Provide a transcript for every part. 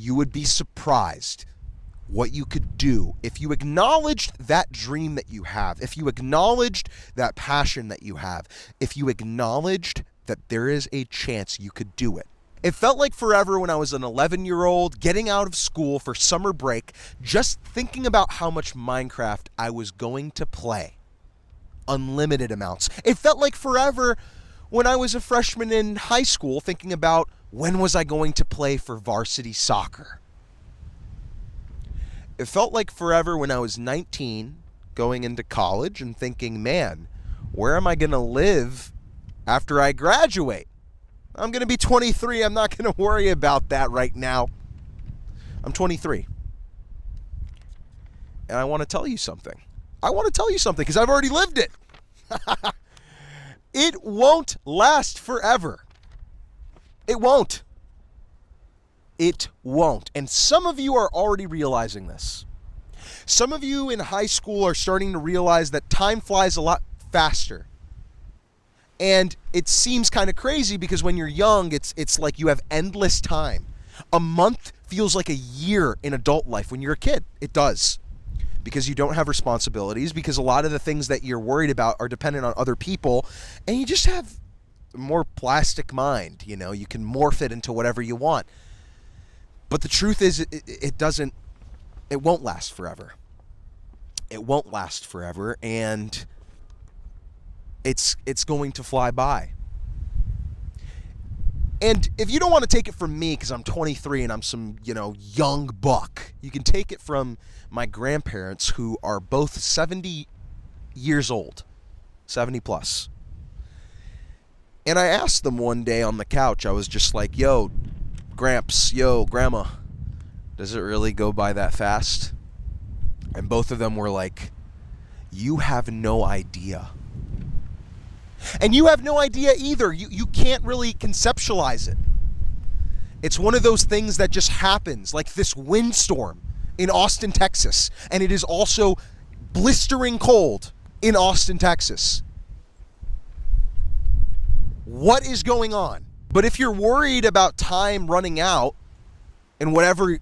you would be surprised what you could do if you acknowledged that dream that you have, if you acknowledged that passion that you have, if you acknowledged that there is a chance you could do it. It felt like forever when I was an 11-year-old getting out of school for summer break, just thinking about how much Minecraft I was going to play. Unlimited amounts. It felt like forever when I was a freshman in high school thinking about when was I going to play for varsity soccer. It felt like forever when I was 19 going into college and thinking, man, where am I going to live after I graduate? I'm going to be 23. I'm not going to worry about that right now. I'm 23. And I want to tell you something. I want to tell you something because I've already lived it. It won't last forever. It won't. It won't. And some of you are already realizing this. Some of you in high school are starting to realize that time flies a lot faster. And it seems kind of crazy because when you're young, it's like you have endless time. A month feels like a year in adult life when you're a kid. It does. Because you don't have responsibilities, because a lot of the things that you're worried about are dependent on other people, and you just have a more plastic mind. You know, you can morph it into whatever you want. But the truth is, it won't last forever. It won't last forever, and it's going to fly by. And if you don't want to take it from me because I'm 23 and I'm some, young buck, you can take it from my grandparents who are both 70 years old, 70 plus. And I asked them one day on the couch, I was just like, yo, Gramps, yo, Grandma, does it really go by that fast? And both of them were like, you have no idea. And you have no idea either. You can't really conceptualize it. It's one of those things that just happens, like this windstorm in Austin, Texas. And it is also blistering cold in Austin, Texas. What is going on? But if you're worried about time running out in whatever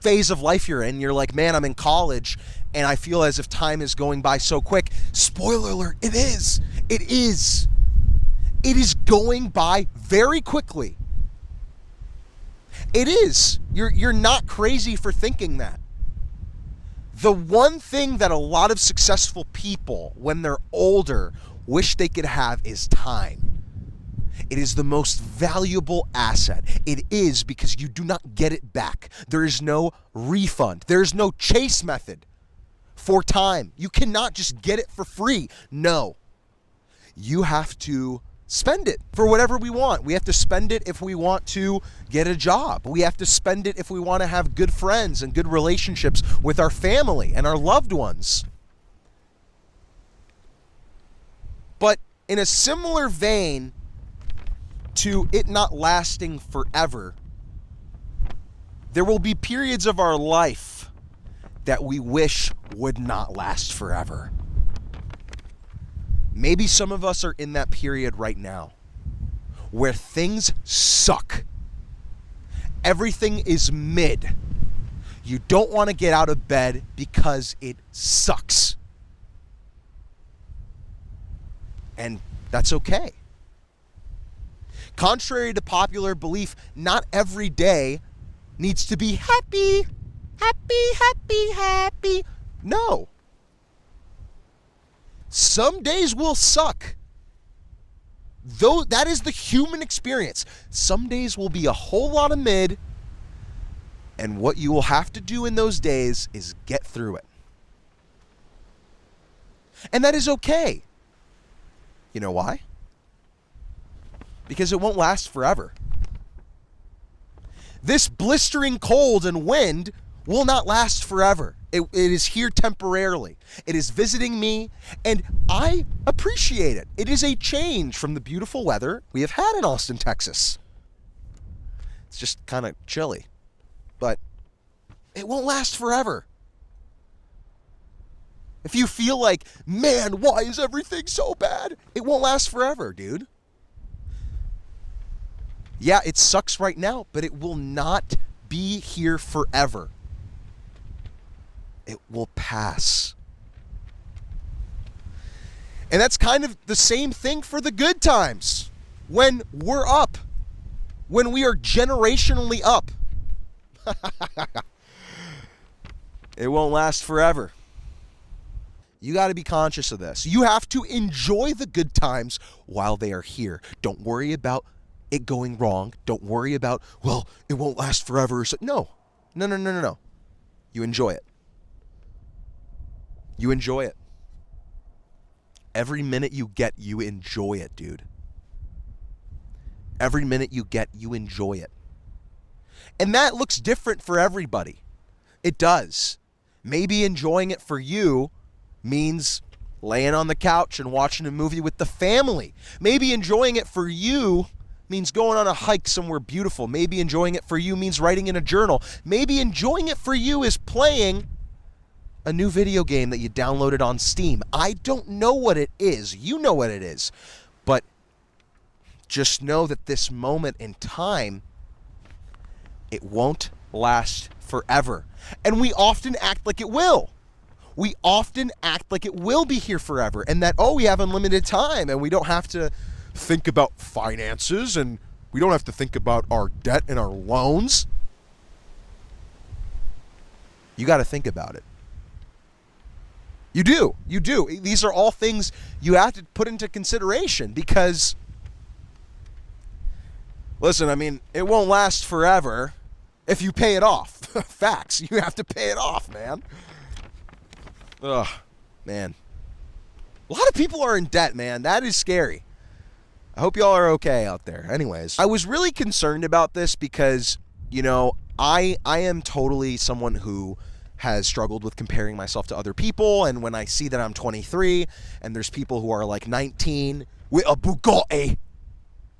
phase of life you're in, you're like, man, I'm in college and I feel as if time is going by so quick. Spoiler alert, it is. It is. It is going by very quickly. It is. You're not crazy for thinking that. The one thing that a lot of successful people, when they're older, wish they could have is time. It is the most valuable asset. It is because you do not get it back. There is no refund. There is no chase method for time. You cannot just get it for free. No. You have to spend it for whatever we want. We have to spend it if we want to get a job. We have to spend it if we want to have good friends and good relationships with our family and our loved ones. But in a similar vein to it not lasting forever, there will be periods of our life that we wish would not last forever. Maybe some of us are in that period right now where things suck. Everything is mid. You don't want to get out of bed because it sucks. And that's okay. Contrary to popular belief, not every day needs to be happy, happy, happy, happy. No. Some days will suck. Though that is the human experience. Some days will be a whole lot of mid, and what you will have to do in those days is get through it. And that is okay. You know why? Because it won't last forever. This blistering cold and wind will not last forever. It is here temporarily. It is visiting me, and I appreciate it. It is a change from the beautiful weather we have had in Austin, Texas. It's just kind of chilly, but it won't last forever. If you feel like, man, why is everything so bad? It won't last forever, dude. Yeah, it sucks right now, but it will not be here forever. It will pass. And that's kind of the same thing for the good times. When we're up, when we are generationally up, it won't last forever. You got to be conscious of this. You have to enjoy the good times while they are here. Don't worry about it going wrong. Don't worry about, well, it won't last forever. No. You enjoy it. You enjoy it. Every minute you get, you enjoy it, dude. Every minute you get, you enjoy it. And that looks different for everybody. It does. Maybe enjoying it for you means laying on the couch and watching a movie with the family. Maybe enjoying it for you means going on a hike somewhere beautiful. Maybe enjoying it for you means writing in a journal. Maybe enjoying it for you is playing a new video game that you downloaded on Steam. I don't know what it is. You know what it is. But just know that this moment in time, it won't last forever. And we often act like it will. We often act like it will be here forever, and that, we have unlimited time and we don't have to think about finances and we don't have to think about our debt and our loans. You got to think about it. You do. These are all things you have to put into consideration because, listen, I mean, it won't last forever if you pay it off. Facts. You have to pay it off, man. Ugh, man. A lot of people are in debt, man. That is scary. I hope y'all are okay out there. Anyways, I was really concerned about this because, I am totally someone who has struggled with comparing myself to other people, and when I see that I'm 23 and there's people who are like 19 with a Bugatti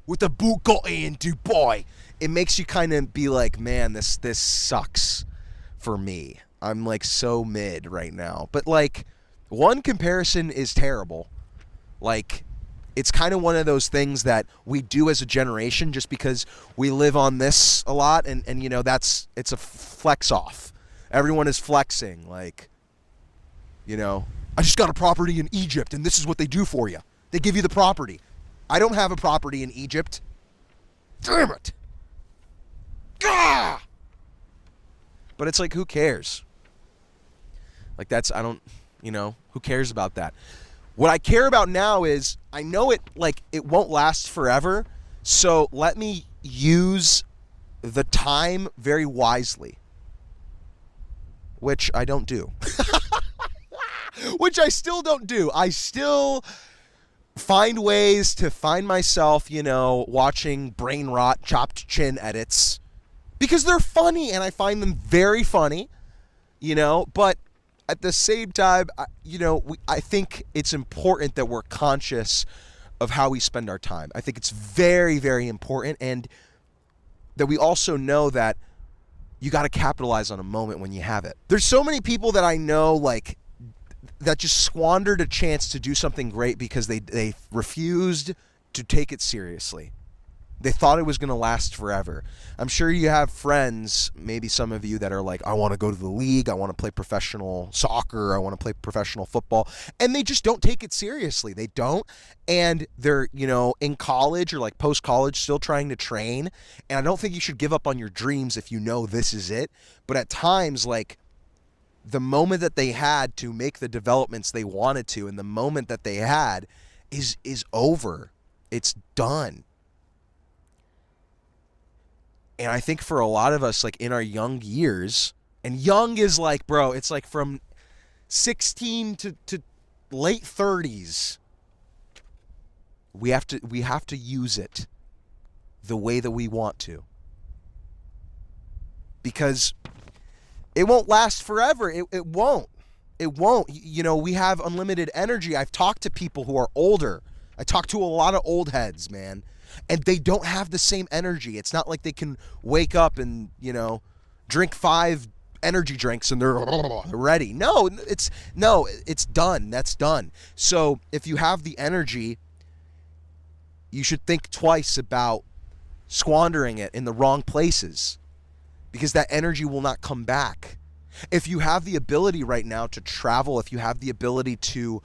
in Dubai, it makes you kind of be like, man, this sucks for me. I'm like so mid right now. But like, one comparison is terrible. Like, it's kind of one of those things that we do as a generation just because we live on this a lot, and it's a flex off. Everyone is flexing, like, I just got a property in Egypt and this is what they do for you. They give you the property. I don't have a property in Egypt. Damn it. Gah! But it's like, who cares? Like, who cares about that? What I care about now is, I know it won't last forever, so let me use the time very wisely. Which I don't do. Which I still don't do. I still find ways to find myself, watching brain rot, chopped chin edits. Because they're funny, and I find them very funny, but at the same time, I think it's important that we're conscious of how we spend our time. I think it's very, very important, and that we also know that you got to capitalize on a moment when you have it. There's so many people that I know, that just squandered a chance to do something great because they refused to take it seriously. They thought it was going to last forever. I'm sure you have friends, maybe some of you, that are like, I want to go to the league, I want to play professional soccer, I want to play professional football, and they just don't take it seriously. They don't, and they're, in college or like post-college still trying to train, and I don't think you should give up on your dreams if you know this is it, but at times, the moment that they had to make the developments they wanted to, and the moment that they had is over. It's done. And I think for a lot of us, in our young years, and young is bro, it's from 16 to late 30s, we have to use it the way that we want to. Because it won't last forever. It won't. It won't. We have unlimited energy. I've talked to people who are older. I talk to a lot of old heads, man. And they don't have the same energy. It's not like they can wake up and, drink 5 energy drinks and they're ready. No, it's done. That's done. So if you have the energy, you should think twice about squandering it in the wrong places. because that energy will not come back. If you have the ability right now to travel, if you have the ability to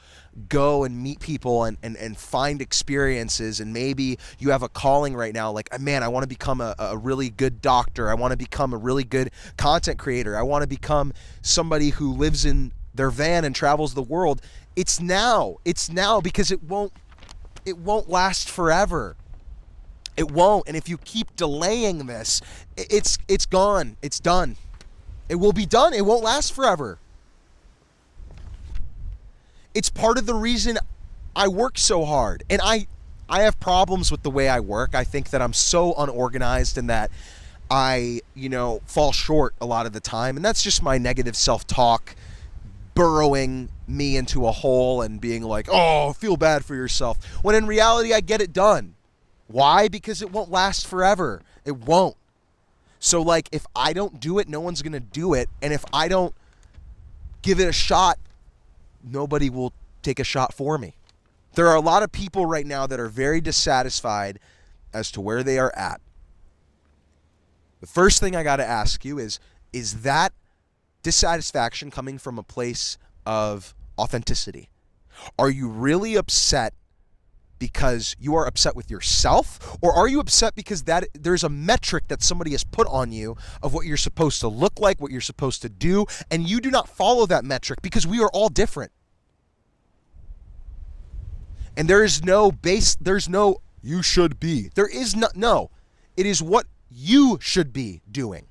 go and meet people and find experiences, and maybe you have a calling right now, like, man, I want to become a really good doctor. I want to become a really good content creator. I want to become somebody who lives in their van and travels the world. It's now. It's now, because it won't last forever. It won't. And if you keep delaying this, it's gone. It's done. It will be done. It won't last forever. It's part of the reason I work so hard. And I have problems with the way I work. I think that I'm so unorganized and that I, fall short a lot of the time. And that's just my negative self-talk burrowing me into a hole and being like, oh, feel bad for yourself. When in reality, I get it done. Why? Because it won't last forever. It won't. So, like, if I don't do it, no one's going to do it. And if I don't give it a shot, nobody will take a shot for me. There are a lot of people right now that are very dissatisfied as to where they are at. The first thing I got to ask you is that dissatisfaction coming from a place of authenticity? Are you really upset because you are upset with yourself, or are you upset because that there's a metric that somebody has put on you of what you're supposed to look like, what you're supposed to do, and you do not follow that metric because we are all different. And there's no you should be. There is no. It is what you should be doing,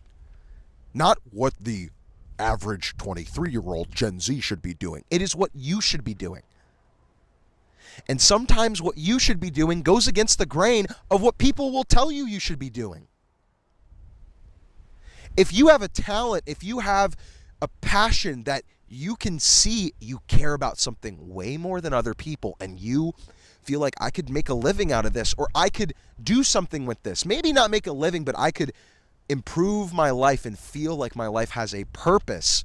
not what the average 23-year-old Gen Z should be doing. It is what you should be doing. And sometimes what you should be doing goes against the grain of what people will tell you you should be doing. If you have a talent, if you have a passion that you can see you care about something way more than other people, and you feel like, I could make a living out of this, or I could do something with this. Maybe not make a living, but I could improve my life and feel like my life has a purpose.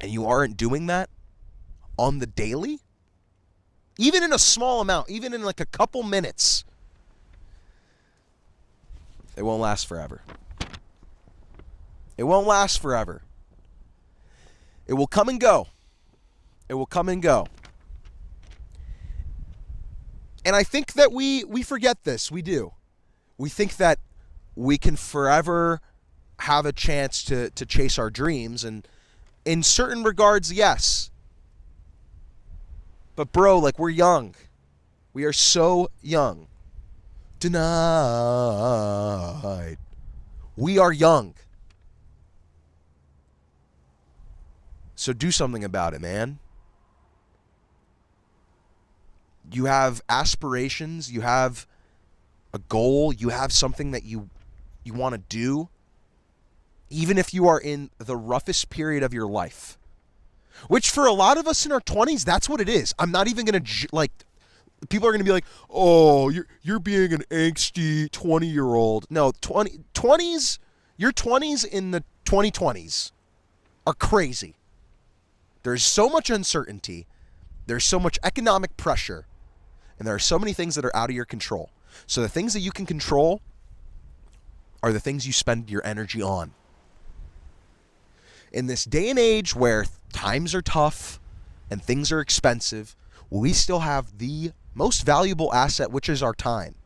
And you aren't doing that on the daily, even in a small amount, even in like a couple minutes, it won't last forever. It won't last forever. It will come and go. It will come and go. And I think that we forget this. We do. We think that we can forever have a chance to chase our dreams. And in certain regards, yes. But bro, like, we're young. We are so young. Denied. We are young. So do something about it, man. You have aspirations, you have a goal, you have something that you want to do. Even if you are in the roughest period of your life. Which for a lot of us in our 20s, that's what it is. I'm not even going to, people are going to be like, oh, you're being an angsty 20-year-old. No, 20s, your 20s in the 2020s are crazy. There's so much uncertainty. There's so much economic pressure. And there are so many things that are out of your control. So the things that you can control are the things you spend your energy on. In this day and age where times are tough and things are expensive, we still have the most valuable asset, which is our time.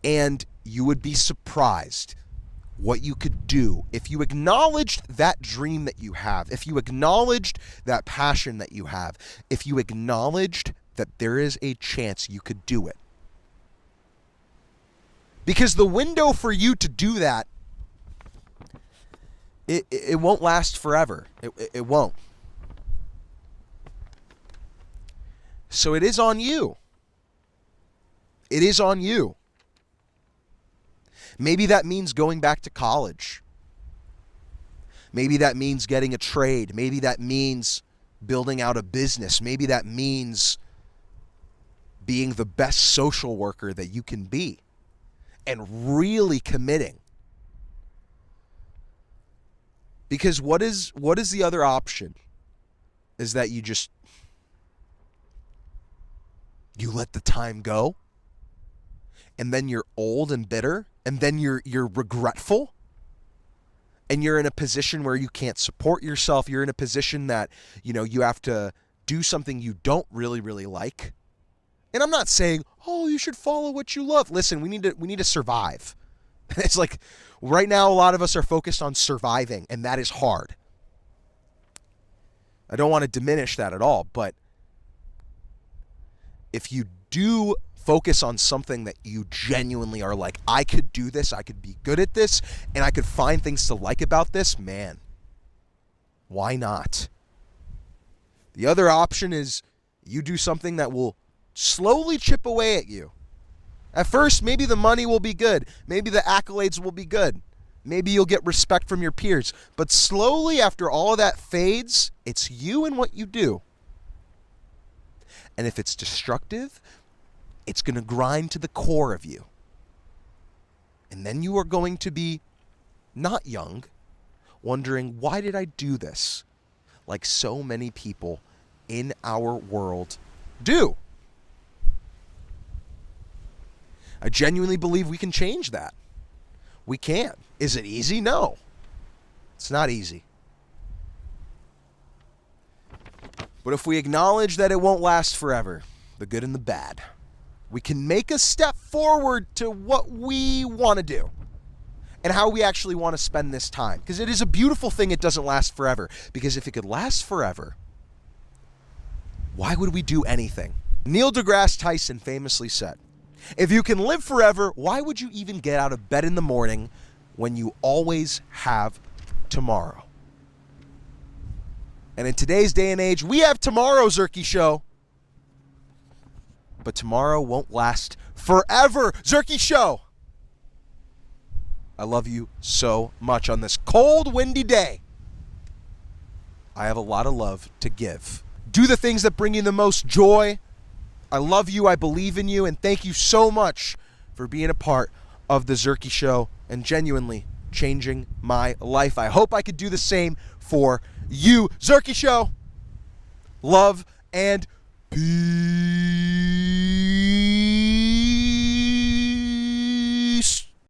And you would be surprised what you could do if you acknowledged that dream that you have, if you acknowledged that passion that you have, if you acknowledged that there is a chance you could do it. Because the window for you to do that, it won't last forever. It won't. So it is on you. It is on you. Maybe that means going back to college. Maybe that means getting a trade. Maybe that means building out a business. Maybe that means being the best social worker that you can be and really committing. Because what is the other option? Is that you let the time go and then you're old and bitter, and then you're regretful, and you're in a position where you can't support yourself. You're in a position that, you have to do something you don't really, really like. And I'm not saying, oh, you should follow what you love. Listen, we need to survive. It's like right now a lot of us are focused on surviving, and that is hard. I don't want to diminish that at all, but if you do focus on something that you genuinely are like, I could do this, I could be good at this, and I could find things to like about this, man, why not? The other option is you do something that will slowly chip away at you. At first, maybe the money will be good. Maybe the accolades will be good. Maybe you'll get respect from your peers. But slowly, after all of that fades, it's you and what you do. And if it's destructive, it's going to grind to the core of you. And then you are going to be not young, wondering, why did I do this? Like so many people in our world do. I genuinely believe we can change that. We can. Is it easy? No. It's not easy. But if we acknowledge that it won't last forever, the good and the bad, we can make a step forward to what we want to do and how we actually want to spend this time. Because it is a beautiful thing it doesn't last forever. Because if it could last forever, why would we do anything? Neil deGrasse Tyson famously said, if you can live forever, why would you even get out of bed in the morning when you always have tomorrow? And in today's day and age, we have tomorrow, Zerky Show. But tomorrow won't last forever, Zerky Show. I love you so much on this cold, windy day. I have a lot of love to give. Do the things that bring you the most joy. I love you, I believe in you, and thank you so much for being a part of the Zerky Show and genuinely changing my life. I hope I could do the same for you. Zerky Show, love and peace.